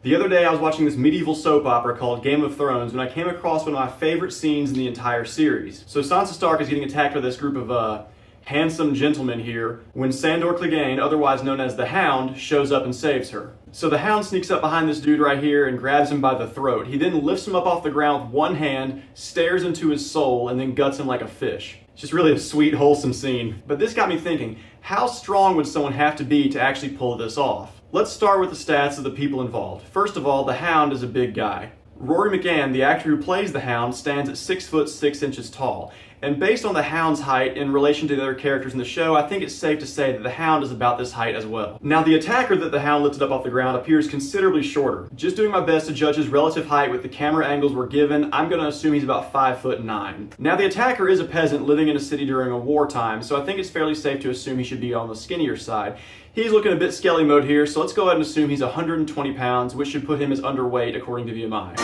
The other day I was watching this medieval soap opera called Game of Thrones when I came across one of my favorite scenes in the entire series. So Sansa Stark is getting attacked by this group of handsome gentlemen here when Sandor Clegane, otherwise known as the Hound, shows up and saves her. So the Hound sneaks up behind this dude right here and grabs him by the throat. He then lifts him up off the ground with one hand, stares into his soul, and then guts him like a fish. It's just really a sweet, wholesome scene. But this got me thinking, how strong would someone have to be to actually pull this off? Let's start with the stats of the people involved. First of all, the Hound is a big guy. Rory McGann, the actor who plays the Hound, stands at 6'6" tall. And based on the Hound's height in relation to the other characters in the show, I think it's safe to say that the Hound is about this height as well. Now, the attacker that the Hound lifted up off the ground appears considerably shorter. Just doing my best to judge his relative height with the camera angles we're given, I'm going to assume he's about 5'9". Now, the attacker is a peasant living in a city during a wartime, so I think it's fairly safe to assume he should be on the skinnier side. He's looking a bit skelly mode here, so let's go ahead and assume he's 120 pounds, which should put him as underweight according to VMI.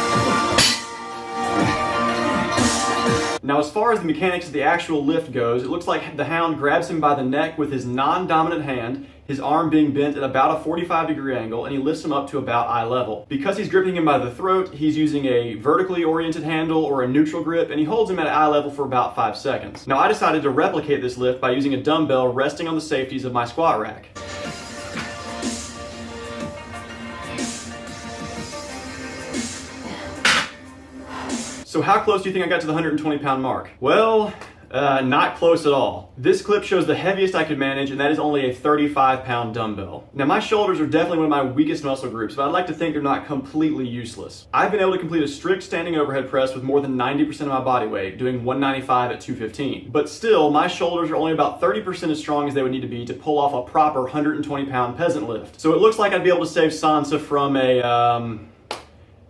Now, as far as the mechanics of the actual lift goes, it looks like the Hound grabs him by the neck with his non-dominant hand, his arm being bent at about a 45-degree angle, and he lifts him up to about eye level. Because he's gripping him by the throat, he's using a vertically oriented handle or a neutral grip, and he holds him at eye level for about 5 seconds. Now, I decided to replicate this lift by using a dumbbell resting on the safeties of my squat rack. So how close do you think I got to the 120-pound mark? Well, not close at all. This clip shows the heaviest I could manage, and that is only a 35-pound dumbbell. Now, my shoulders are definitely one of my weakest muscle groups, but I'd like to think they're not completely useless. I've been able to complete a strict standing overhead press with more than 90% of my body weight, doing 195 at 215. But still, my shoulders are only about 30% as strong as they would need to be to pull off a proper 120-pound peasant lift. So it looks like I'd be able to save Sansa from a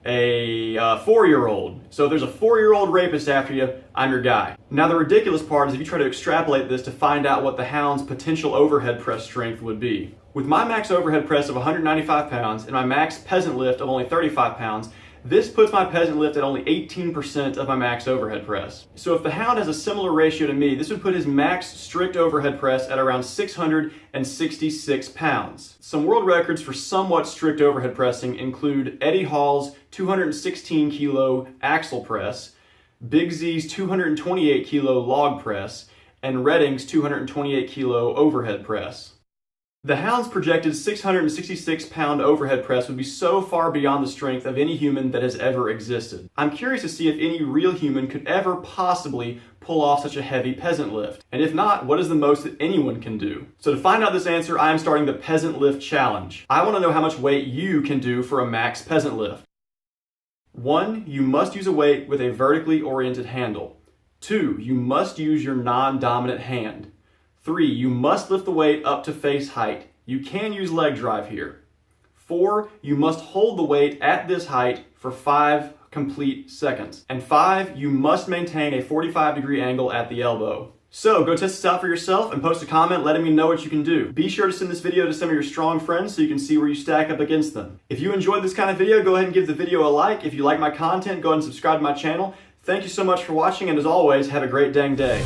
4-year-old. So if there's a 4-year-old rapist after you, I'm your guy. Now, the ridiculous part is if you try to extrapolate this to find out what the Hound's potential overhead press strength would be. With my max overhead press of 195 pounds and my max peasant lift of only 35 pounds, this puts my peasant lift at only 18% of my max overhead press. So if the Hound has a similar ratio to me, this would put his max strict overhead press at around 666 pounds. Some world records for somewhat strict overhead pressing include Eddie Hall's 216 kilo axle press, Big Z's 228 kilo log press, and Redding's 228 kilo overhead press. The Hound's projected 666-pound overhead press would be so far beyond the strength of any human that has ever existed. I'm curious to see if any real human could ever possibly pull off such a heavy peasant lift. And if not, what is the most that anyone can do? So to find out this answer, I am starting the Peasant Lift Challenge. I want to know how much weight you can do for a max peasant lift. 1. You must use a weight with a vertically oriented handle. 2. You must use your non-dominant hand. 3. You must lift the weight up to face height. You can use leg drive here. 4. You must hold the weight at this height for 5 complete seconds. And 5. You must maintain a 45-degree angle at the elbow. So go test this out for yourself and post a comment letting me know what you can do. Be sure to send this video to some of your strong friends so you can see where you stack up against them. If you enjoyed this kind of video, go ahead and give the video a like. If you like my content, go ahead and subscribe to my channel. Thank you so much for watching, and as always, have a great dang day.